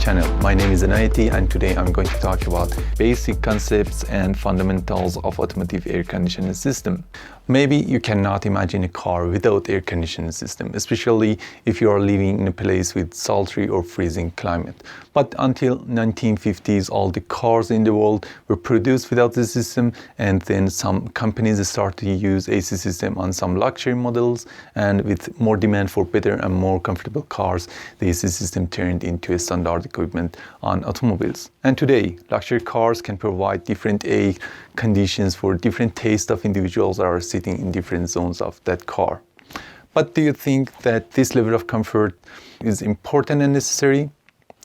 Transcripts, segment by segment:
channel. My name is M.R.E.ngineering and today I'm going to talk about basic concepts and fundamentals of automotive air conditioning system. Maybe you cannot imagine a car without air conditioning system, especially if you are living in a place with sultry or freezing climate. But until 1950s, all the cars in the world were produced without the system, and then some companies started to use AC system on some luxury models, and with more demand for better and more comfortable cars, the AC system turned into a standard equipment on automobiles. And today, luxury cars can provide different air conditions for different tastes of individuals that are sitting in different zones of that car. But do you think that this level of comfort is important and necessary?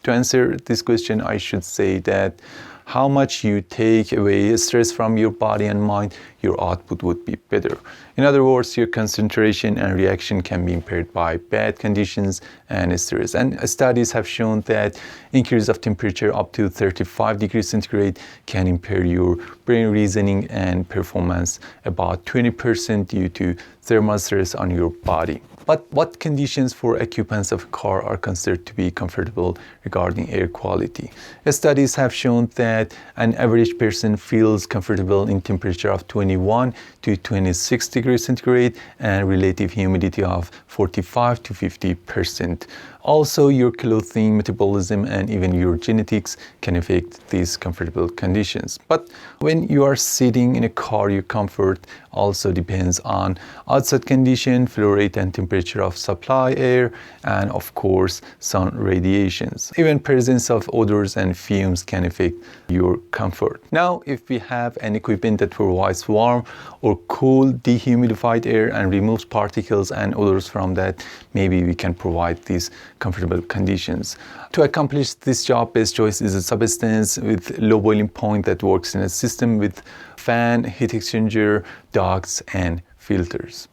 To answer this question, I should say that how much you take away stress from your body and mind, your output would be better. In other words, your concentration and reaction can be impaired by bad conditions and stress. And studies have shown that increase of temperature up to 35 degrees centigrade can impair your brain reasoning and performance about 20% due to thermal stress on your body. But what conditions for occupants of a car are considered to be comfortable regarding air quality? Studies have shown that an average person feels comfortable in temperature of 21 to 26 degrees centigrade and relative humidity of 45 to 50%. Also, your clothing, metabolism, and even your genetics can affect these comfortable conditions. But when you are sitting in a car, your comfort also depends on outside condition, flow rate and temperature of supply air, and of course, sun radiations. Even presence of odors and fumes can affect your comfort. Now, if we have an equipment that provides warm or cool dehumidified air and removes particles and odors from that, maybe we can provide these comfortable conditions. To accomplish this job, best choice is a substance with low boiling point that works in a system with fan, heat exchanger, ducts, and filters.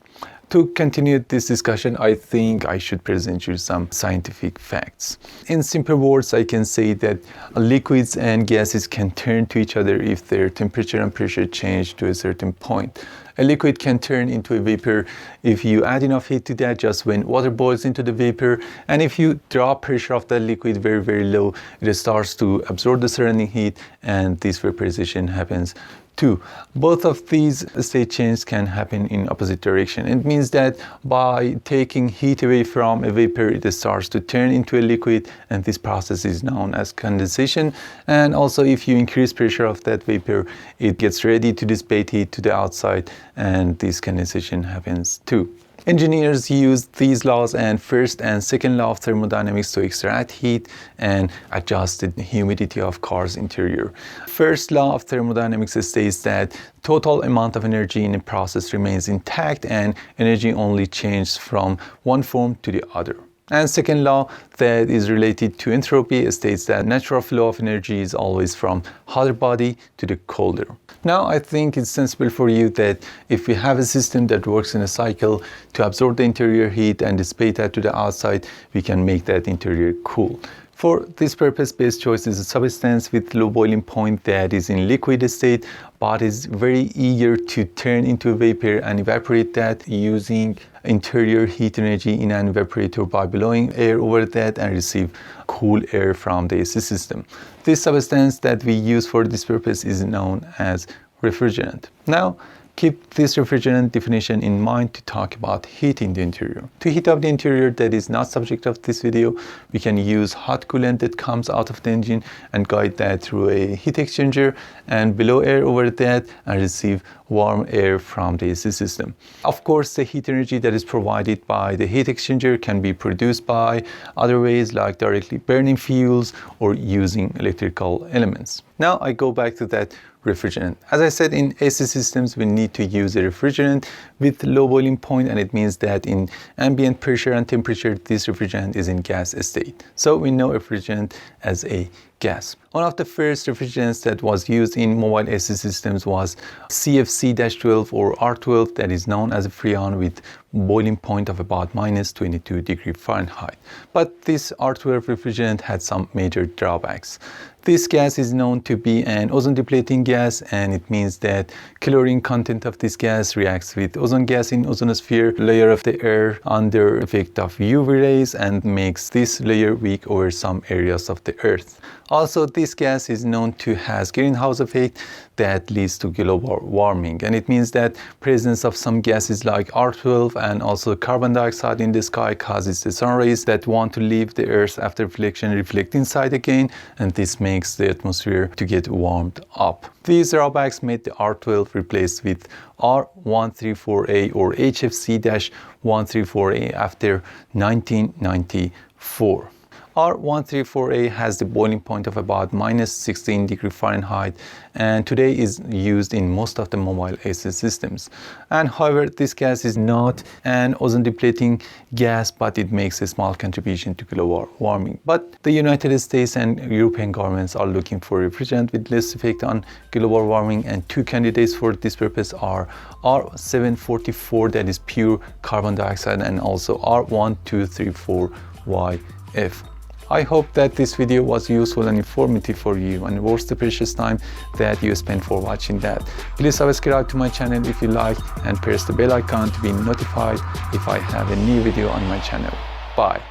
To continue this discussion, I think I should present you some scientific facts. In simple words, I can say that liquids and gases can turn to each other if their temperature and pressure change to a certain point. A liquid can turn into a vapor if you add enough heat to that just when water boils into the vapor. And if you drop pressure of that liquid very, very low, it starts to absorb the surrounding heat and this vaporization happens too. Both of these state changes can happen in opposite direction. It means that by taking heat away from a vapor, it starts to turn into a liquid, and this process is known as condensation. And also, if you increase pressure of that vapor, it gets ready to dissipate heat to the outside, and this condensation happens too. Engineers use these laws and first and second law of thermodynamics to extract heat and adjust the humidity of car's interior. First law of thermodynamics states that total amount of energy in a process remains intact and energy only changes from one form to the other. And second law that is related to entropy states that natural flow of energy is always from hotter body to the colder. Now, I think it's sensible for you that if we have a system that works in a cycle to absorb the interior heat and dissipate that to the outside, we can make that interior cool. For this purpose, best choice is a substance with low boiling point that is in liquid state, but is very eager to turn into a vapor and evaporate that using interior heat energy in an evaporator by blowing air over that and receive cool air from the AC system. This substance that we use for this purpose is known as refrigerant. Now, keep this refrigerant definition in mind to talk about heating the interior. To heat up the interior that is not subject of this video, we can use hot coolant that comes out of the engine and guide that through a heat exchanger and blow air over that and receive warm air from the AC system. Of course, the heat energy that is provided by the heat exchanger can be produced by other ways like directly burning fuels or using electrical elements. Now I go back to that refrigerant. As I said, in AC systems, we need to use a refrigerant with low boiling point, and it means that in ambient pressure and temperature, this refrigerant is in gas state. So we know refrigerant as a gas. One of the first refrigerants that was used in mobile AC systems was CFC-12 or R12, that is known as a Freon with boiling point of about minus 22 degrees Fahrenheit. But this R12 refrigerant had some major drawbacks. This gas is known to be an ozone depleting gas, and it means that chlorine content of this gas reacts with ozone gas in ozonosphere layer of the air under effect of UV rays and makes this layer weak over some areas of the earth. Also, this gas is known to have greenhouse effect that leads to global warming, and it means that presence of some gases like R12 and also carbon dioxide in the sky causes the sun rays that want to leave the earth after reflection reflect inside again, and this makes the atmosphere to get warmed up. These drawbacks made the R12 replaced with R134A or HFC-134A after 1994. R134A has the boiling point of about -16 degrees Fahrenheit and today is used in most of the mobile AC systems. And however, this gas is not an ozone depleting gas, but it makes a small contribution to global warming. But the United States and European governments are looking for a refrigerant with less effect on global warming, and two candidates for this purpose are R744, that is pure carbon dioxide, and also R1234YF. I hope that this video was useful and informative for you and worth the precious time that you spent for watching that. Please subscribe to my channel if you like and press the bell icon to be notified if I have a new video on my channel. Bye.